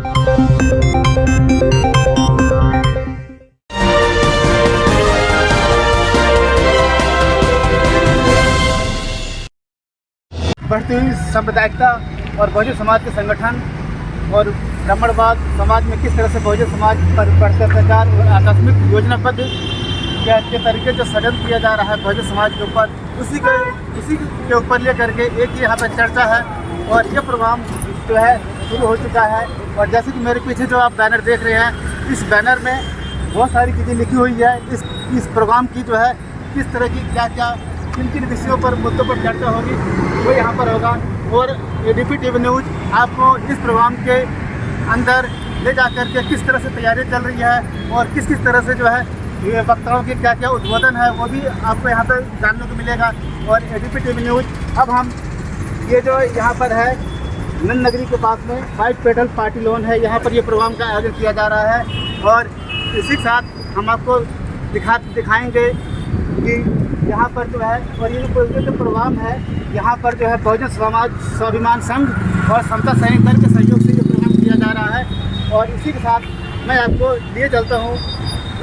बढ़ती हुई सांप्रदायिकता और बहुजन समाज के संगठन और ब्राह्मणवाद समाज में किस तरह से बहुजन समाज पर भ्रष्टाचार और आकस्मिक योजनाबद्ध के तरीके जो षड्यंत्र किया जा रहा है बहुजन समाज के ऊपर, उसी के ऊपर ले करके एक यहाँ पर चर्चा है। और ये प्रोग्राम जो है शुरू हो चुका है। और जैसे कि मेरे पीछे जो आप बैनर देख रहे हैं, इस बैनर में बहुत सारी चीज़ें लिखी हुई है। इस प्रोग्राम की जो है किस तरह की क्या किन किन विषयों पर मुद्दों पर चर्चा होगी वो यहाँ पर होगा। और एबीपी टीवी न्यूज़ आपको इस प्रोग्राम के अंदर ले जा कर के किस तरह से तैयारी चल रही है और किस तरह से जो है ये वक्ताओं के क्या उद्बोधन है वो भी आपको यहाँ पर जानने को मिलेगा। और एबीपी टीवी न्यूज़ अब हम ये जो यहाँ पर है नंद नगरी के पास में 5 पेटल पार्टी लोन है, यहाँ पर ये प्रोग्राम का आयोजन किया जा रहा है। और इसी के साथ हम आपको दिखाएंगे कि यहाँ पर जो है और ये जो प्रोग्राम है यहाँ पर जो है बहुजन समाज स्वाभिमान संघ और समता सैनिक दल के सहयोग से ये प्रोग्राम किया जा रहा है। और इसी के साथ मैं आपको लिए चलता हूँ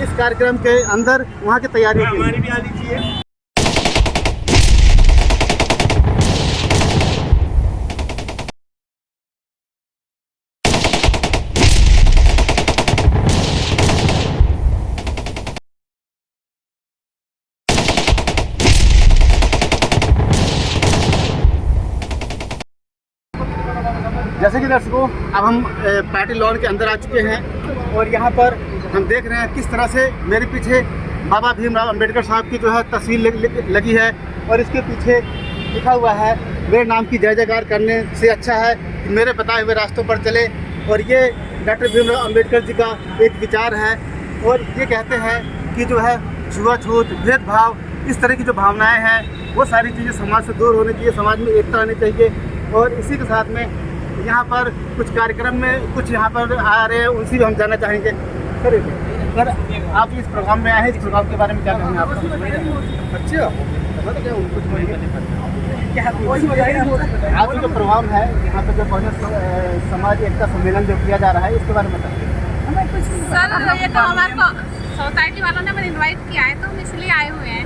इस कार्यक्रम के अंदर, वहाँ की तैयारियों की। हमारी भी आ लीजिए। जैसे कि दर्शकों अब हम पार्टी लॉन के अंदर आ चुके हैं और यहाँ पर हम देख रहे हैं किस तरह से मेरे पीछे बाबा भीमराव अंबेडकर साहब की जो है तस्वीर लगी है। और इसके पीछे लिखा हुआ है, मेरे नाम की जय जयकार करने से अच्छा है कि मेरे बताए हुए रास्तों पर चले। और ये डॉक्टर भीमराव अंबेडकर जी का एक विचार है। और ये कहते हैं कि जो है छुआछूत, भेदभाव, इस तरह की जो भावनाएँ हैं वो सारी चीज़ें समाज से दूर होनी चाहिए, समाज में एकता आनी चाहिए। और इसी के साथ में यहाँ पर कुछ कार्यक्रम में कुछ यहाँ पर आ रहे हैं, उनसे भी हम जानना चाहेंगे। सर आप इस प्रोग्राम में आए हैं, इस प्रोग्राम के बारे में क्या कहेंगे आप? अच्छा, आप जो प्रोग्राम है यहाँ पर जो बहुजन समाज एकता सम्मेलन जो किया जा रहा है, इसके बारे में बताइए। सर ये तो हमारे को सोसाइटी वालों ने इनवाइट किया है तो हम इसलिए आए हुए हैं,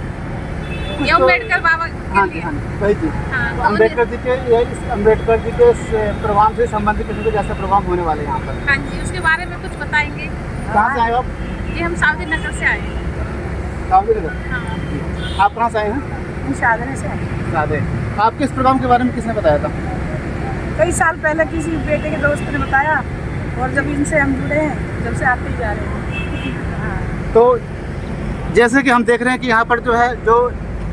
ये अम्बेडकर बाबा के लिए। वही चीज़ अम्बेडकर जी के प्रोग्राम से संबंधित किसी जैसे प्रोग्राम होने वाले हैं यहाँ पर। हाँ जी, उसके बारे में कुछ बताएंगे। कहाँ से आए हो आप? ये हम साउदी नगर से आए हैं। साउदी नगर? हाँ। आप कहाँ से आए हैं? हम शादे से आए। शादे। आपके इस प्रोग्राम के बारे में किसने बताया था? कई साल पहले किसी बेटे के दोस्त ने बताया और जब इनसे हम जुड़े हैं, जब से आते ही जा रहे हैं। हाँ। तो जैसे कि हम देख रहे हैं कि यहाँ पर जो है जो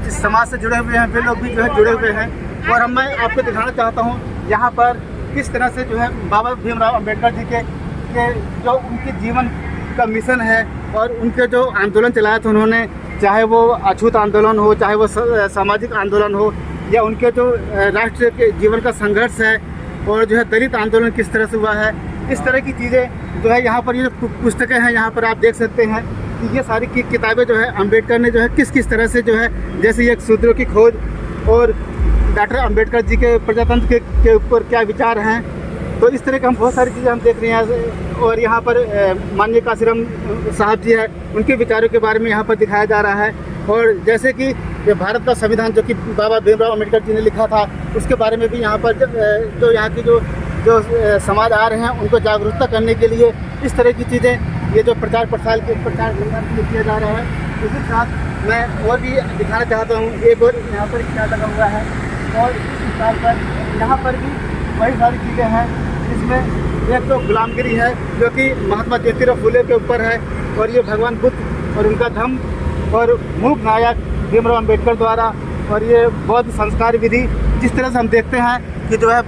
इस समाज से जुड़े हुए हैं वे लोग भी जो है जुड़े हुए हैं। और मैं आपको दिखाना चाहता हूँ यहाँ पर किस तरह से जो है बाबा भीमराव अंबेडकर जी के जो उनके जीवन का मिशन है और उनके जो आंदोलन चलाया था उन्होंने, चाहे वो अछूत आंदोलन हो, चाहे वो सामाजिक आंदोलन हो, या उनके जो राष्ट्र के जीवन का संघर्ष है और जो है दलित आंदोलन किस तरह से हुआ है, इस तरह की चीज़ें जो है यहाँ पर ये पुस्तकें हैं, यहाँ पर आप देख सकते हैं कि ये सारी किताबें जो है अंबेडकर ने जो है किस तरह से जो है, जैसे एक सूत्रों की खोज और डॉक्टर अंबेडकर जी के प्रजातंत्र के ऊपर क्या विचार हैं। तो इस तरह के हम बहुत सारी चीज़ें हम देख रहे हैं। और यहाँ पर माननीय काशीराम साहब जी है, उनके विचारों के बारे में यहाँ पर दिखाया जा रहा है। और जैसे कि ये भारत का संविधान जो कि बाबा भीमराव अंबेडकर जी ने लिखा था, उसके बारे में भी यहाँ पर जो यहाँ की जो समाज आ रहे हैं उनको जागरूकता करने के लिए इस तरह की चीज़ें, ये जो प्रचार प्रसार किया जा रहा है। इसी के साथ मैं और भी दिखाना चाहता हूँ, एक और यहाँ पर क्या लगा हुआ है और इस हिसाब पर यहाँ पर भी वही सारी चीज़ें हैं, जिसमें एक तो गुलामगिरी है जो कि महात्मा ज्योतिराव फुले के ऊपर है, और ये भगवान बुद्ध और उनका धम्म और मूक नायक भीमराव अंबेडकर द्वारा, और ये बौद्ध संस्कार विधि। जिस तरह से हम देखते हैं कि जो है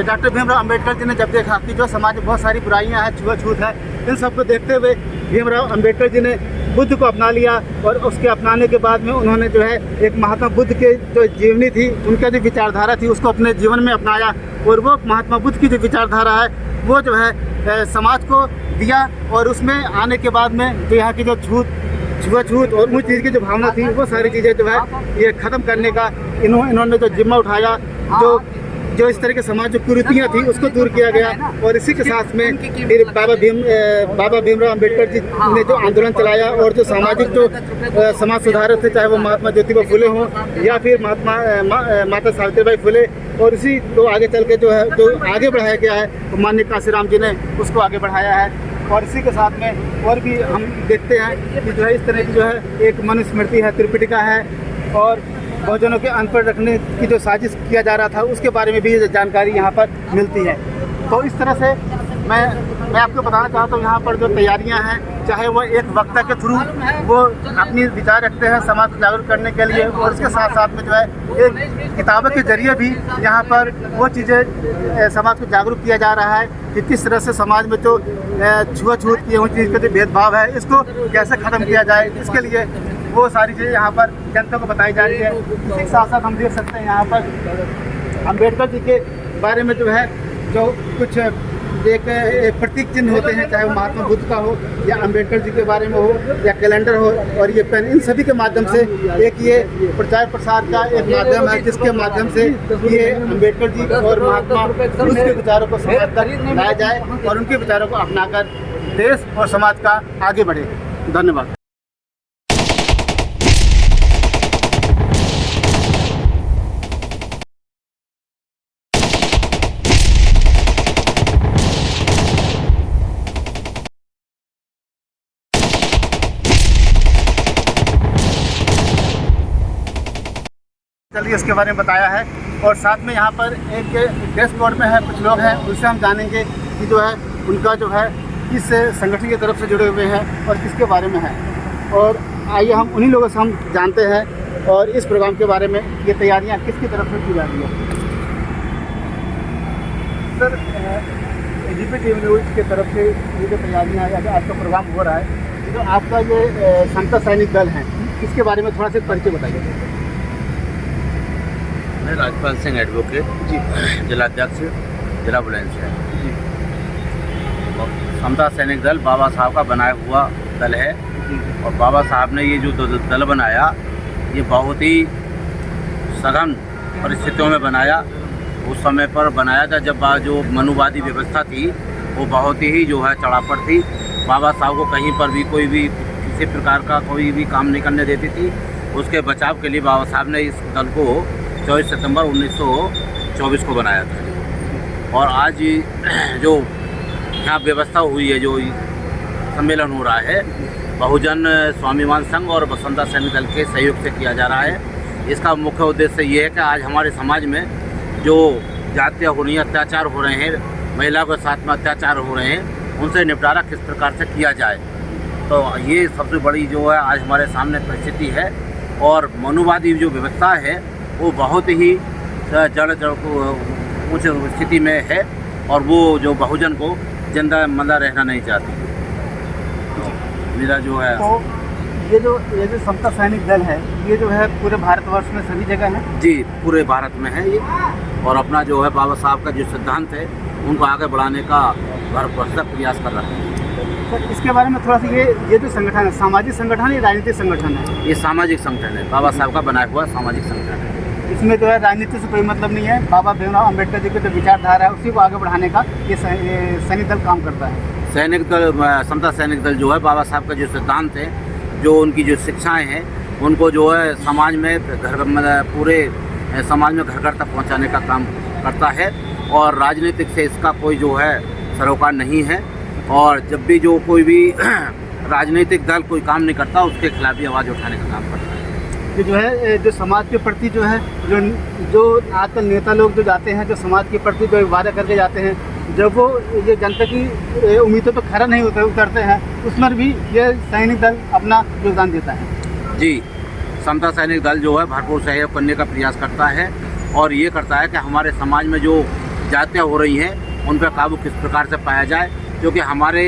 डॉक्टर भीमराव अंबेडकर जी ने जब देखा कि जो समाज में बहुत सारी बुराइयां हैं, छुआछूत है, इन सबको देखते हुए भीमराव अंबेडकर जी ने बुद्ध को अपना लिया। और उसके अपनाने के बाद में उन्होंने जो है एक महात्मा बुद्ध के जो जीवनी थी, उनका जो विचारधारा थी, उसको अपने जीवन में अपनाया। और वो महात्मा बुद्ध की जो विचारधारा है वो जो है समाज को दिया। और उसमें आने के बाद में जो यहाँ की जो छुआछूत और उस चीज़ की जो भावना थी, वो सारी चीज़ें जो है ये ख़त्म करने का इन्होंने जो जिम्मा उठाया, जो जो इस तरह के समाज जो कुरीतियाँ थी उसको दूर किया गया। और इसी के साथ में फिर बाबा भीमराव अम्बेडकर जी ने जो आंदोलन चलाया और जो सामाजिक जो समाज सुधारक थे, चाहे वो महात्मा ज्योतिबा फुले हों या फिर माता सावित्रीबाई फुले, और इसी को आगे चल के जो है जो आगे बढ़ाया गया है तो माननीय काशीराम जी ने उसको आगे बढ़ाया है। और इसी के साथ में और भी हम देखते हैं कि जो है इस तरह की जो है एक मनुस्मृति है, त्रिपिटिका है, और बहुजनों के अनपढ़ रखने की जो साजिश किया जा रहा था उसके बारे में भी जानकारी यहाँ पर मिलती है। तो इस तरह से मैं आपको बताना चाहता हूँ यहाँ पर जो तैयारियाँ हैं, चाहे वो एक वक्ता के थ्रू वो अपनी विचार रखते हैं समाज को जागरूक करने के लिए, और उसके साथ साथ में जो है एक किताबों के जरिए भी यहाँ पर वो चीज़ें समाज को जागरूक किया जा रहा है कि किस तरह से समाज में जो छुआछूत की हुई चीज़ का जो भेदभाव है इसको कैसे ख़त्म किया जाए, इसके लिए वो सारी चीज़ें यहाँ पर जनता को बताई जा रही है। इसी के साथ साथ हम देख सकते हैं यहाँ पर अम्बेडकर जी के बारे में जो है जो कुछ एक प्रतीक चिन्ह होते हैं, चाहे वो महात्मा बुद्ध का हो या अम्बेडकर जी के बारे में हो या कैलेंडर हो और ये पेन, इन सभी के माध्यम से एक ये प्रचार प्रसार का एक माध्यम है जिसके माध्यम से ये अम्बेडकर जी और महात्मा बुद्ध के विचारों को समाज तक लाया जाए और उनके विचारों को अपनाकर देश और समाज का आगे बढ़े। धन्यवाद। चलिए इसके बारे में बताया है, और साथ में यहाँ पर एक ड्रेस कोड में है कुछ लोग हैं, उससे हम जानेंगे कि जो है उनका जो है किस संगठन की तरफ से जुड़े हुए हैं और किसके बारे में है। और आइए हम उन्हीं लोगों से हम जानते हैं और इस प्रोग्राम के बारे में, ये तैयारियाँ किसकी तरफ से की जा रही है। सर, एजीपी टीवी न्यूज़ की तरफ से ये जो तैयारियाँ आपका प्रोग्राम हो रहा है, जो आपका ये समता सैनिक दल है, इसके बारे में थोड़ा सा परिचय बताइए। मैं राजपाल सिंह एडवोकेट जी, जिलाध्यक्ष जिला बुलंदशहर जी। और समता सैनिक दल बाबा साहब का बनाया हुआ दल है, और बाबा साहब ने ये जो दल बनाया ये बहुत ही सघन परिस्थितियों में बनाया। उस समय पर बनाया था जब जो मनुवादी व्यवस्था थी वो बहुत ही जो है चढ़ापड़ थी। बाबा साहब को कहीं पर भी कोई भी किसी प्रकार का कोई भी काम नहीं करने देती थी। उसके बचाव के लिए बाबा साहब ने इस दल को 24 सितंबर 1924 को बनाया था। और आज जो यहाँ व्यवस्था हुई है, जो सम्मेलन हो रहा है, बहुजन स्वाभिमान संघ और समता सैनिक दल के सहयोग से किया जा रहा है। इसका मुख्य उद्देश्य ये है कि आज हमारे समाज में जो जातीय हो रही हैं, अत्याचार हो रहे हैं, महिलाओं के साथ में अत्याचार हो रहे हैं, उनसे निपटारा किस प्रकार से किया जाए। तो ये सबसे बड़ी जो है आज हमारे सामने परिस्थिति है। और मनुवादी जो व्यवस्था है वो बहुत ही जड़ उच्च स्थिति में है, और वो जो बहुजन को जिंदा मदा रहना नहीं चाहती। मेरा जो है तो ये जो समता सैनिक दल है, ये जो है पूरे भारतवर्ष में सभी जगह है जी, पूरे भारत में है ये। और अपना जो है बाबा साहब का जो सिद्धांत है उनको आगे बढ़ाने का भरपूर प्रयास कर रहा है। तो इसके बारे में थोड़ा सा, ये जो संगठन है सामाजिक संगठन या राजनीतिक संगठन है? ये सामाजिक संगठन है, बाबा साहब का बनाया हुआ सामाजिक संगठन है। इसमें जो है राजनीति से कोई मतलब नहीं है। बाबा भीमराव अम्बेडकर जी की जो विचारधारा है उसी को आगे बढ़ाने का ये सैनिक दल काम करता है। सैनिक दल, समता सैनिक दल जो है बाबा साहब का जो सिद्धांत है, जो उनकी जो शिक्षाएं हैं, उनको जो है समाज में पूरे समाज में घर घर तक पहुंचाने का काम करता है। और राजनीतिक से इसका कोई जो है सरोकार नहीं है। और जब भी जो कोई भी राजनीतिक दल कोई काम नहीं करता, उसके खिलाफ भी आवाज़ उठाने का काम करता है। ये जो है जो समाज के प्रति जो है जो आजकल नेता लोग जो जाते हैं, जो समाज के प्रति जो वादा करके जाते हैं, जब वो ये जनता की उम्मीदों पर खरा नहीं उतरते हैं, उसमें भी ये सैनिक दल अपना योगदान देता है। जी, समता सैनिक दल जो है भरपूर सहयोग करने का प्रयास करता है, और ये करता है कि हमारे समाज में जो जातियाँ हो रही हैं उन पर काबू किस प्रकार से पाया जाए। क्योंकि हमारे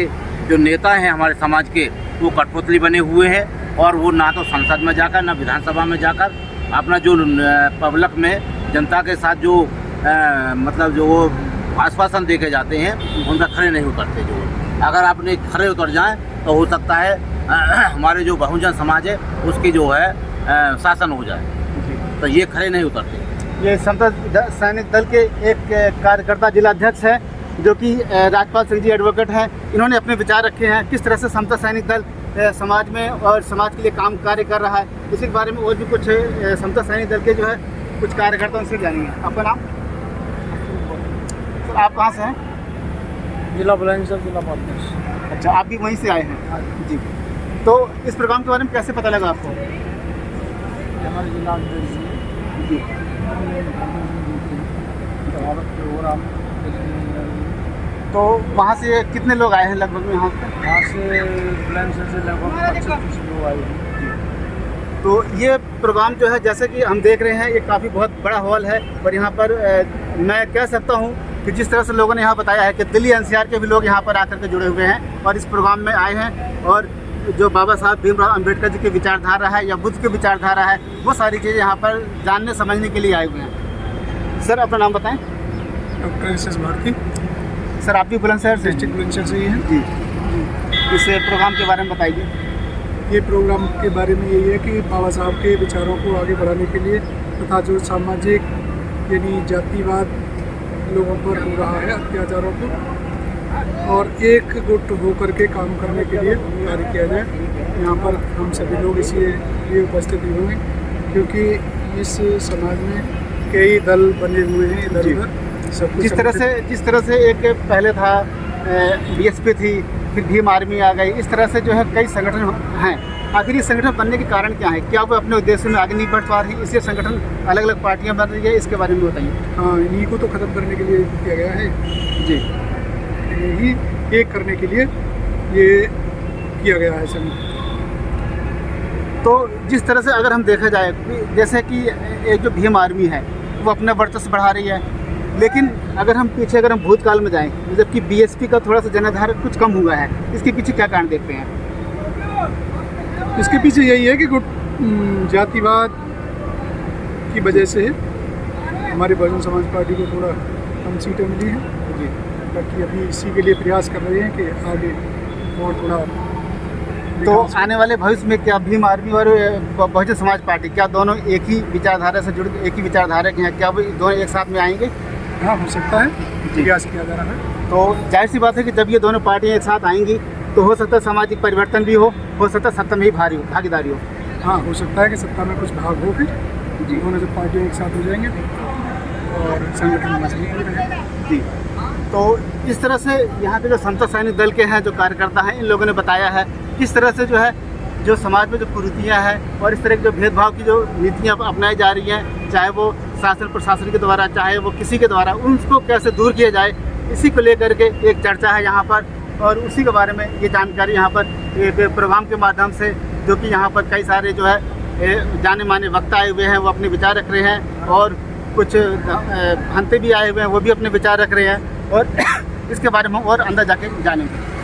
जो नेता हैं हमारे समाज के, वो कठपुतली बने हुए हैं, और वो ना तो संसद में जाकर ना विधानसभा में जाकर अपना जो पब्लिक में जनता के साथ जो मतलब जो वो आश्वासन दे के जाते हैं उनका खरे नहीं उतरते। जो अगर आपने खरे उतर जाएं तो हो सकता है हमारे जो बहुजन समाज है उसकी जो है शासन हो जाए। तो ये खरे नहीं उतरते। ये समता सैनिक दल के एक कार्यकर्ता जिलाध्यक्ष है जो कि राजपाल सिंह जी एडवोकेट हैं। इन्होंने अपने विचार रखे हैं किस तरह से समता सैनिक दल समाज में और समाज के लिए काम कार्य कर रहा है। इसी के बारे में और भी कुछ समता सैनिक दल के जो है कुछ कार्यकर्ता उनसे जानेंगे। आपका नाम? सर आप कहाँ से हैं? जिला बुलंदशहर जिला पार्टनर्स। अच्छा, आप भी वहीं से आए हैं जी। तो इस प्रोग्राम के बारे में कैसे पता लगा आपको? हमारे जिला जी प्रोग्राम तो वहाँ से कितने लोग आए हैं लगभग में यहाँ पे? वहाँ से बुलंदशहर से लगभग 25-30 लोग आए हैं। तो ये प्रोग्राम जो है जैसे कि हम देख रहे हैं ये काफ़ी बहुत बड़ा हॉल है और यहाँ पर मैं कह सकता हूँ कि जिस तरह से लोगों ने यहाँ बताया है कि दिल्ली एनसीआर के भी लोग यहाँ पर आकर के जुड़े हुए हैं और इस प्रोग्राम में आए हैं और जो बाबा साहब भीमराव अंबेडकर जी की विचारधारा है या बुद्ध की विचारधारा है वो सारी चीज़ें यहाँ पर जानने समझने के लिए आए हुए हैं। सर अपना नाम बताएं। Doctor S Bharti. सर आप भी बुलंदशहर से? डिस्ट्रिक्ट बुलंदशहर से ही हैं जी। इस प्रोग्राम के बारे में बताइए। ये प्रोग्राम के बारे में यही है कि बाबा साहब के विचारों को आगे बढ़ाने के लिए तथा जो सामाजिक यानी जातिवाद लोगों पर हो रहा है अत्याचारों को और एक गुट होकर के काम करने के लिए कार्य किया जाए। यहाँ पर हम सभी लोग इसीलिए उपस्थित हुए हैं क्योंकि इस समाज में कई दल बने हुए हैं इधर उधर सब। जिस तरह से एक पहले था बीएसपी थी, फिर भीम आर्मी आ गई, इस तरह से जो है कई संगठन हैं। आखिर ये संगठन बनने के कारण क्या है? क्या वो अपने उद्देश्य में आगे नहीं बढ़ पा रही, इसलिए संगठन अलग अलग पार्टियां बन रही है? इसके बारे में बताइए। हाँ, इन्हीं को तो ख़त्म करने के लिए किया गया है जी। यही एक करने के लिए ये किया गया है संगठन। तो जिस तरह से अगर हम देखा जाए जैसे कि एक जो भीम आर्मी है वो अपना वर्चस्व बढ़ा रही है, लेकिन अगर हम भूतकाल में जाएं जबकि बीएसपी का थोड़ा सा जनाधार कुछ कम हुआ है, इसके पीछे क्या कारण देखते हैं? इसके पीछे यही है कि जातिवाद की वजह से हमारे बहुजन समाज पार्टी को थोड़ा कम सीटें मिली हैं जी। बाकी अभी इसी के लिए प्रयास कर रहे हैं कि आगे और थोड़ा। तो आने वाले भविष्य में क्या भीम आर्मी और बहुजन समाज पार्टी क्या दोनों एक ही विचारधारा से जुड़े, एक ही विचारधारा के हैं, क्या वो दोनों एक साथ में आएंगे? हाँ, हो सकता है, प्रयास किया जा रहा है। तो जाहिर सी बात है कि जब ये दोनों पार्टियां एक साथ आएंगी तो हो सकता है सामाजिक परिवर्तन भी हो सकता है सत्ता में ही भागीदारी हो। हाँ, हो सकता है कि सत्ता में कुछ भाग हो, फिर दोनों जब पार्टियाँ एक साथ हो जाएंगे और संगठन मजबूत भी रहेगा जी। तो इस तरह से यहाँ के जो समता सैनिक दल के हैं जो कार्यकर्ता हैं, इन लोगों ने बताया है किस तरह से जो है जो समाज में जो कुरीतियाँ हैं और इस तरह के जो भेदभाव की जो नीतियाँ अपनाई जा रही हैं, चाहे वो शासन प्रशासन के द्वारा चाहे वो किसी के द्वारा, उनको कैसे दूर किया जाए, इसी को लेकर के एक चर्चा है यहाँ पर। और उसी के बारे में ये जानकारी यहाँ पर एक प्रोग्राम के माध्यम से जो कि यहाँ पर कई सारे जो है जाने माने वक्ता आए हुए हैं वो अपने विचार रख रहे हैं और कुछ हंते भी आए हुए हैं वो भी अपने विचार रख रहे हैं और इसके बारे में और अंदर जाके जानेंगे।